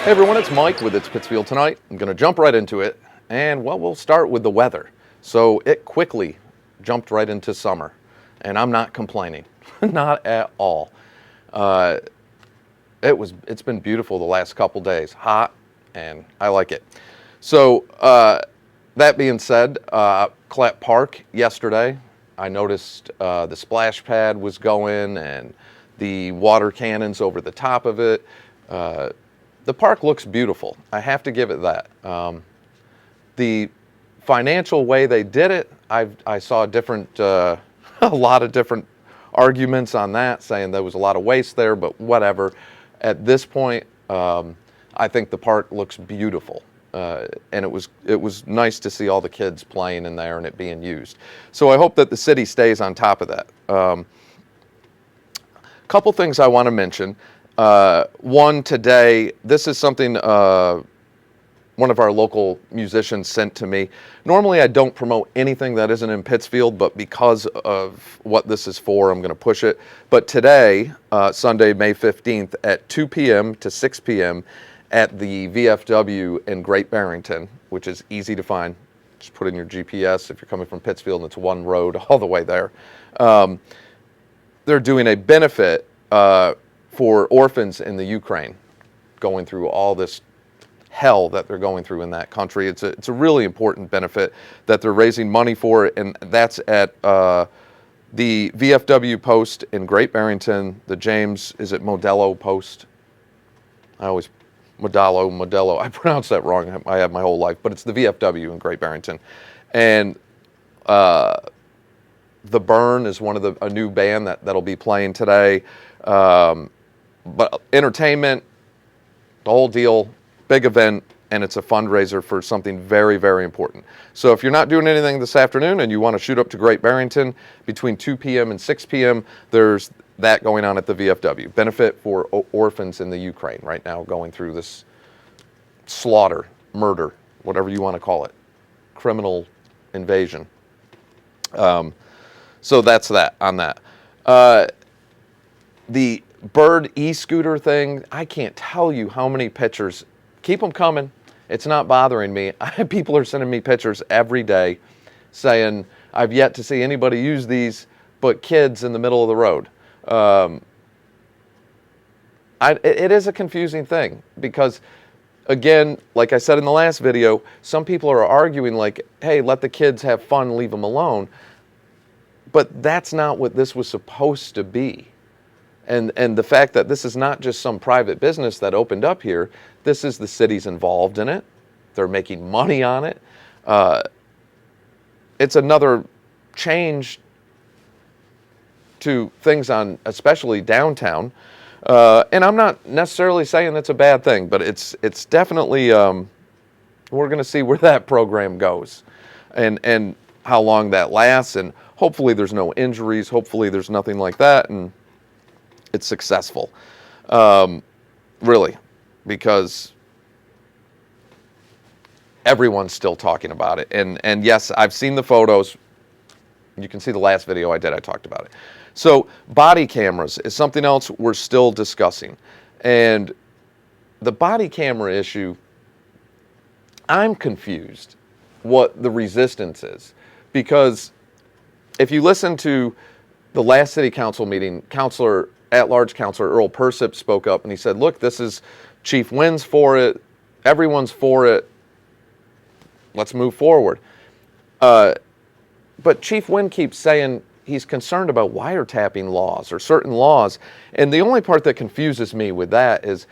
Hey everyone, it's Mike with It's Pittsfield Tonight. I'm going to jump right into it, and well, we'll start with the weather. So it quickly jumped right into summer, and I'm not complaining, not at all. It's been beautiful the last couple days, hot, and I like it. So that being said, Clap Park yesterday, I noticed the splash pad was going and the water cannons over the top of it. The park looks beautiful. I have to give it that. The financial way they did it, I saw a lot of different arguments on that, saying there was a lot of waste there, but whatever. At this point, I think the park looks beautiful, and it was nice to see all the kids playing in there and it being used. So I hope that the city stays on top of that. Couple things I want to mention. One today, this is something one of our local musicians sent to me. Normally I don't promote anything that isn't in Pittsfield, but because of what this is for, I'm going to push it. But today, Sunday, May 15th at 2 p.m. to 6 p.m. at the VFW in Great Barrington, which is easy to find. Just put in your GPS if you're coming from Pittsfield, and it's one road all the way there. They're doing a benefit for orphans in the Ukraine, going through all this hell that they're going through in that country. It's a really important benefit that they're raising money for, and that's at the VFW post in Great Barrington, the James, is it Modelo post? Modelo. I pronounce that wrong. I have my whole life, but it's the VFW in Great Barrington. And The Burn is a new band that'll be playing today. But entertainment, the whole deal, big event, and it's a fundraiser for something very, very important. So if you're not doing anything this afternoon and you want to shoot up to Great Barrington between 2 p.m. and 6 p.m., there's that going on at the VFW. Benefit for orphans in the Ukraine right now, going through this slaughter, murder, whatever you want to call it, criminal invasion. So that's that on that. The Bird e-scooter thing, I can't tell you how many pictures. Keep them coming. It's not bothering me. People are sending me pictures every day saying, I've yet to see anybody use these but kids in the middle of the road. It is a confusing thing because, again, like I said in the last video, some people are arguing like, hey, let the kids have fun, leave them alone. But that's not what this was supposed to be. And the fact that this is not just some private business that opened up here, this is the city's involved in it. They're making money on it. It's another change to things on, especially downtown. And I'm not necessarily saying that's a bad thing, but it's definitely, we're going to see where that program goes and how long that lasts. And hopefully there's no injuries. Hopefully there's nothing like that. And it's successful, really, because everyone's still talking about it. And yes, I've seen the photos. You can see the last video I did, I talked about it. So body cameras is something else we're still discussing. And the body camera issue, I'm confused what the resistance is. Because if you listen to the last city council meeting, at-large Councilor Earl Persip spoke up and he said, look, this is Chief Wynn's for it. Everyone's for it. Let's move forward. But Chief Wynn keeps saying he's concerned about wiretapping laws or certain laws. And the only part that confuses me with that is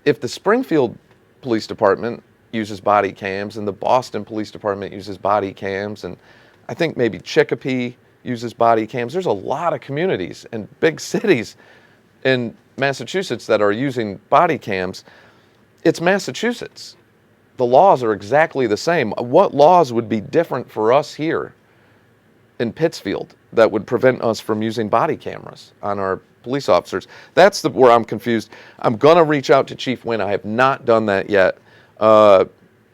if the Springfield Police Department uses body cams and the Boston Police Department uses body cams, and I think maybe Chicopee uses body cams. There's a lot of communities and big cities in Massachusetts that are using body cams. It's Massachusetts. The laws are exactly the same. What laws would be different for us here in Pittsfield that would prevent us from using body cameras on our police officers? That's where I'm confused. I'm going to reach out to Chief Wynn. I have not done that yet. I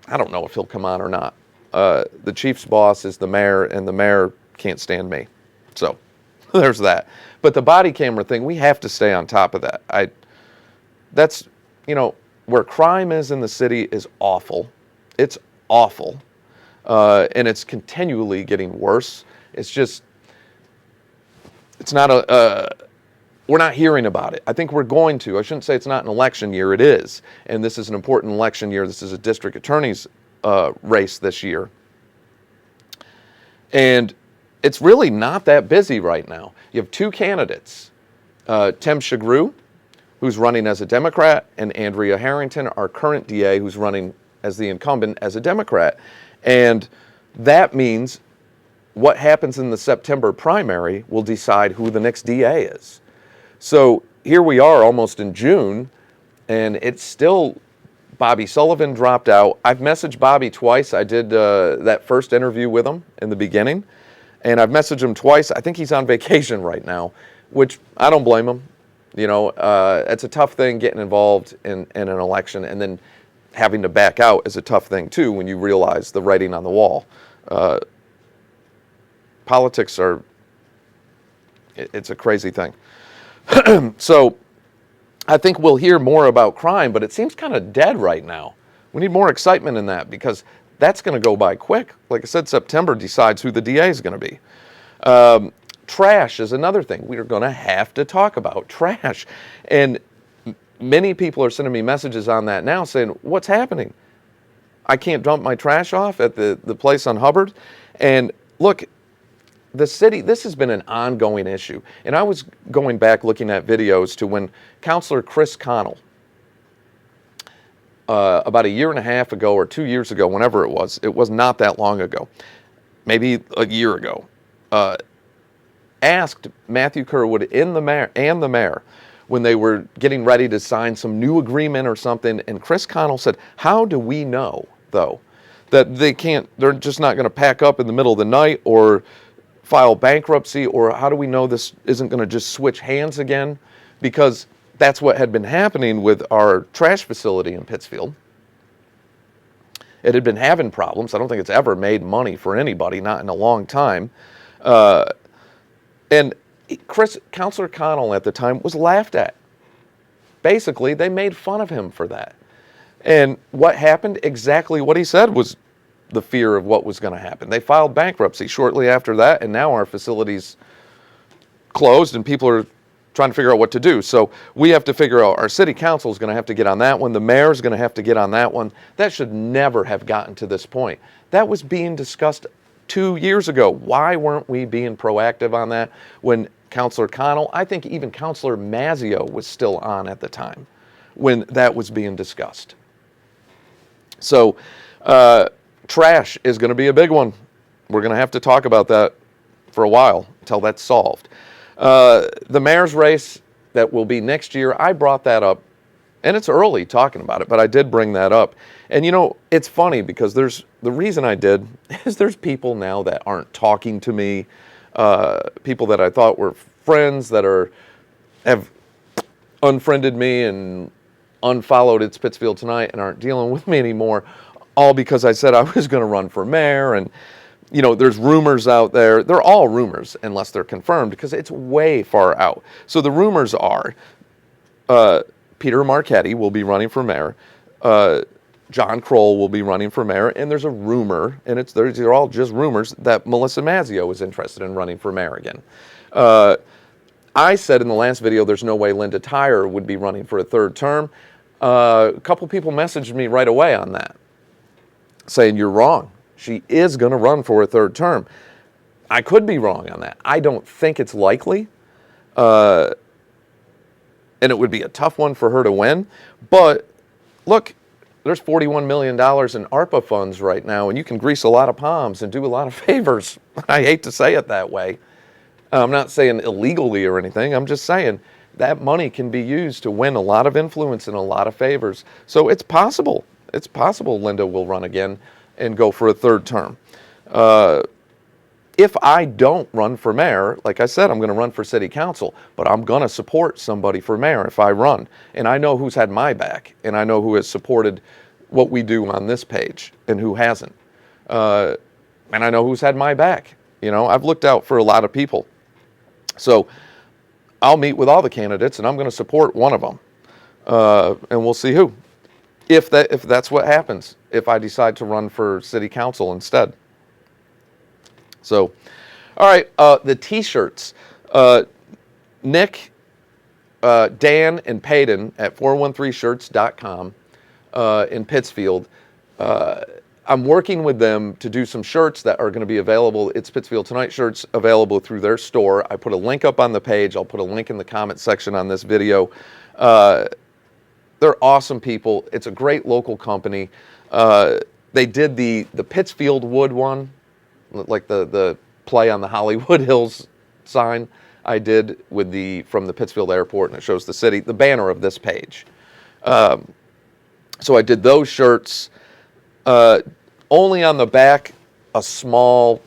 don't know if he'll come on or not. The chief's boss is the mayor, and the mayor can't stand me. So there's that. But the body camera thing, we have to stay on top of that. That's, where crime is in the city is awful. It's awful. And it's continually getting worse. It's just, it's not we're not hearing about it. I think we're going to. I shouldn't say it's not an election year. It is. And this is an important election year. This is a district attorney's race this year. And it's really not that busy right now. You have two candidates, Tim Shagru, who's running as a Democrat, and Andrea Harrington, our current DA, who's running as the incumbent as a Democrat. And that means what happens in the September primary will decide who the next DA is. So here we are almost in June, and it's still, Bobby Sullivan dropped out. I've messaged Bobby twice. I did that first interview with him in the beginning, and I've messaged him twice. I think he's on vacation right now, which I don't blame him. You know, it's a tough thing getting involved in an election, and then having to back out is a tough thing too when you realize the writing on the wall. Politics it's a crazy thing. So I think we'll hear more about crime, but it seems kind of dead right now. We need more excitement in that, because that's going to go by quick. Like I said, September decides who the DA is going to be. Trash is another thing we are going to have to talk about. Trash. And many people are sending me messages on that now saying, what's happening? I can't dump my trash off at the place on Hubbard. And look, the city, this has been an ongoing issue. And I was going back looking at videos to when Councilor Chris Connell, about a year and a half ago or 2 years ago, whenever it was not that long ago, maybe a year ago, asked Matthew Kerwood and the mayor when they were getting ready to sign some new agreement or something, and Chris Connell said, how do we know, though, that they're just not going to pack up in the middle of the night or file bankruptcy, or how do we know this isn't going to just switch hands again? Because that's what had been happening with our trash facility in Pittsfield. It had been having problems. I don't think it's ever made money for anybody, not in a long time. And Councilor Connell at the time was laughed at. Basically, they made fun of him for that. And what happened? Exactly what he said was the fear of what was going to happen. They filed bankruptcy shortly after that, and now our facility's closed and people are trying to figure out what to do. So we have to figure out, our city council is going to have to get on that one. The mayor's going to have to get on that one. That should never have gotten to this point. That was being discussed 2 years ago. Why weren't we being proactive on that when Councilor Connell, I think even Councilor Mazzio was still on at the time when that was being discussed. So trash is going to be a big one. We're going to have to talk about that for a while until that's solved. The mayor's race that will be next year, I brought that up, and it's early talking about it, but I did bring that up. And you know, it's funny because the reason I did is there's people now that aren't talking to me, people that I thought were friends that have unfriended me and unfollowed It's Pittsfield Tonight and aren't dealing with me anymore, all because I said I was going to run for mayor. And you know, there's rumors out there. They're all rumors unless they're confirmed, because it's way far out. So the rumors are Peter Marchetti will be running for mayor. John Kroll will be running for mayor. And there's a rumor, and they're all just rumors, that Melissa Mazzio is interested in running for mayor again. I said in the last video there's no way Linda Tyre would be running for a third term. A couple people messaged me right away on that, saying you're wrong. She is going to run for a third term. I could be wrong on that. I don't think it's likely. And it would be a tough one for her to win. But look, there's $41 million in ARPA funds right now, and you can grease a lot of palms and do a lot of favors. I hate to say it that way. I'm not saying illegally or anything. I'm just saying that money can be used to win a lot of influence and a lot of favors. So it's possible. It's possible Linda will run again and go for a third term. If I don't run for mayor, like I said, I'm going to run for city council, but I'm going to support somebody for mayor if I run. And I know who's had my back, and I know who has supported what we do on this page and who hasn't. And I know who's had my back. You know, I've looked out for a lot of people. So I'll meet with all the candidates, and I'm going to support one of them. And we'll see who. if that's what happens, if I decide to run for city council instead. So, all right, the T-shirts. Nick, Dan, and Peyton at 413shirts.com in Pittsfield. I'm working with them to do some shirts that are going to be available. It's Pittsfield Tonight shirts available through their store. I put a link up on the page. I'll put a link in the comment section on this video. They're awesome people. It's a great local company. They did the Pittsfield wood one, like the play on the Hollywood Hills sign I did with from the Pittsfield airport, and it shows the city, the banner of this page. So I did those shirts. Only on the back, a small,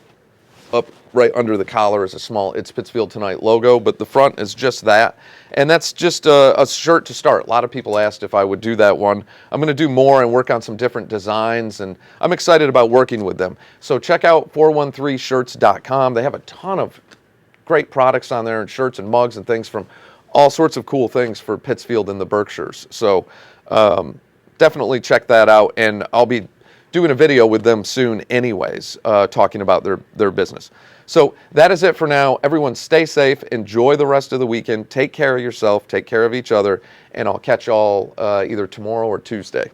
up right under the collar is a small It's Pittsfield Tonight logo, but the front is just that. And that's just a shirt to start. A lot of people asked if I would do that one. I'm going to do more and work on some different designs, and I'm excited about working with them. So check out 413shirts.com. They have a ton of great products on there, and shirts and mugs and things from all sorts of cool things for Pittsfield and the Berkshires. So definitely check that out, and I'll be doing a video with them soon anyways, talking about their business. So that is it for now. Everyone stay safe. Enjoy the rest of the weekend. Take care of yourself. Take care of each other. And I'll catch y'all either tomorrow or Tuesday.